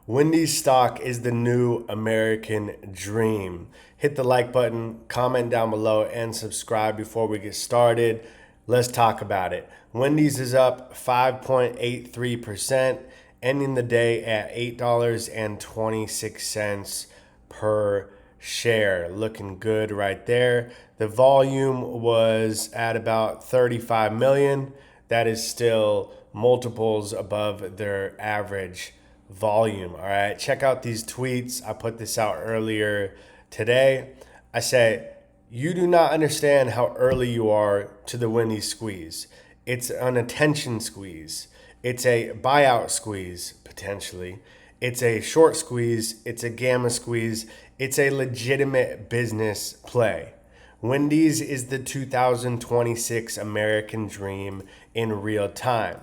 Wendy's stock is the new American dream. Hit the like button, comment down below, and subscribe before we get started. Let's talk about it. Wendy's is up 5.83%, ending the day at $8.26 per share. Looking good right there. The volume was at about 35 million. That is still multiples above their average volume. All right, check out these tweets. I put this out earlier today. I say, you do not understand how early you are to the Wendy squeeze. It's an attention squeeze. It's a buyout squeeze, potentially. It's a short squeeze. It's a gamma squeeze. It's a legitimate business play. Wendy's is the 2026 American dream in real time.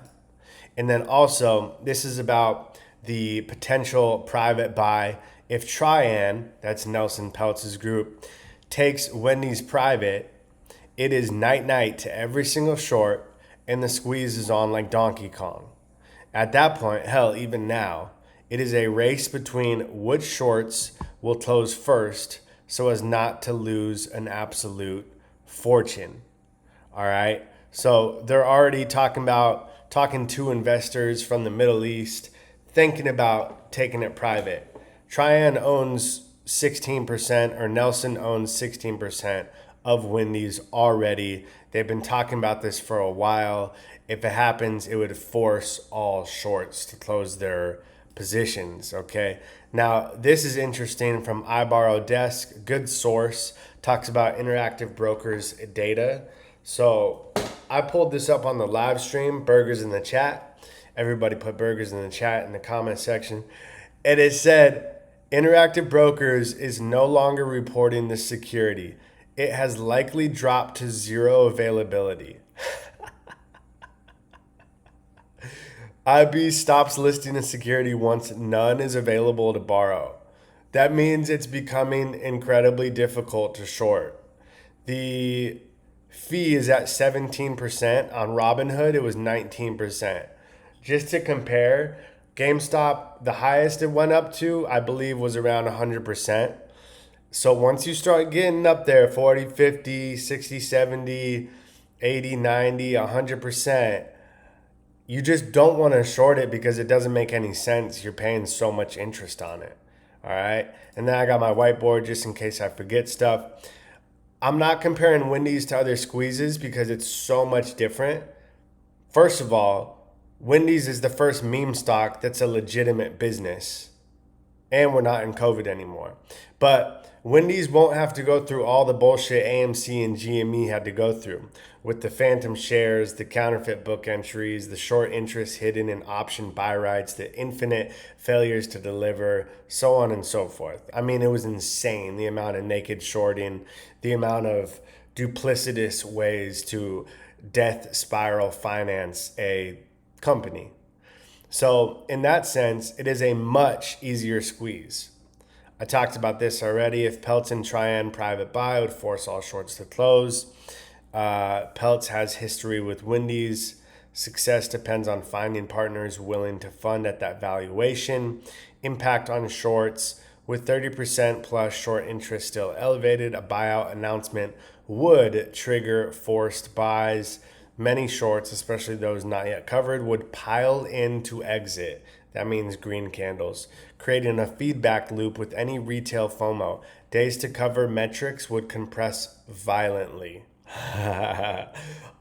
And then also, this is about the potential private buy. If Trian, that's Nelson Peltz's group, takes Wendy's private, it is night-night to every single short, and the squeeze is on like Donkey Kong. At that point, hell, even now, it is a race between which shorts will close first so as not to lose an absolute fortune. All right. So they're already talking to investors from the Middle East, thinking about taking it private. Trian owns 16%, or Nelson owns 16% of Wendy's already. They've been talking about this for a while. If it happens, it would force all shorts to close their positions. Okay. Now, this is interesting from iBorrowDesk, good source, talks about Interactive Brokers data. So I pulled this up on the live stream, burgers in the chat. Everybody put burgers in the chat in the comment section. And it said, Interactive Brokers is no longer reporting this security. It has likely dropped to zero availability. IB stops listing a security once none is available to borrow. That means it's becoming incredibly difficult to short. The fee is at 17%. On Robinhood, it was 19%. Just to compare, GameStop, the highest it went up to, I believe, was around 100%. So once you start getting up there, 40, 50, 60, 70, 80, 90, 100%, you just don't want to short it because it doesn't make any sense. You're paying so much interest on it. All right. And then I got my whiteboard just in case I forget stuff. I'm not comparing Wendy's to other squeezes because it's so much different. First of all, Wendy's is the first meme stock that's a legitimate business. And we're not in COVID anymore. But Wendy's won't have to go through all the bullshit AMC and GME had to go through with the phantom shares, the counterfeit book entries, the short interest hidden in option buy rights, the infinite failures to deliver, so on and so forth. I mean, it was insane, the amount of naked shorting, the amount of duplicitous ways to death spiral finance a company. So in that sense, it is a much easier squeeze. I talked about this already. If Peltz and Trian private buy would force all shorts to close. Peltz has history with Wendy's. Success depends on finding partners willing to fund at that valuation. Impact on shorts. With 30% plus short interest still elevated, a buyout announcement would trigger forced buys. Many shorts, especially those not yet covered, would pile in to exit. That means green candles, creating a feedback loop with any retail FOMO. Days to cover metrics would compress violently.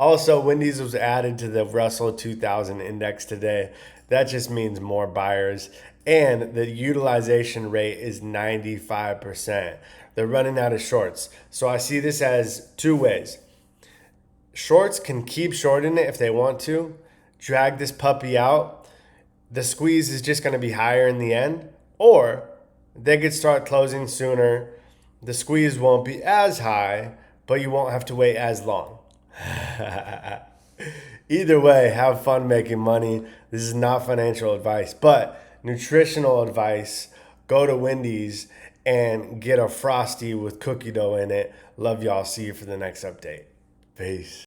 Also, Wendy's was added to the Russell 2000 index today. That just means more buyers. And the utilization rate is 95%. They're running out of shorts. So I see this as two ways. Shorts can keep shorting it if they want to, drag this puppy out. The squeeze is just going to be higher in the end, or they could start closing sooner. The squeeze won't be as high, but you won't have to wait as long. Either way, have fun making money. This is not financial advice, but nutritional advice. Go to Wendy's and get a Frosty with cookie dough in it. Love y'all. See you for the next update. Peace.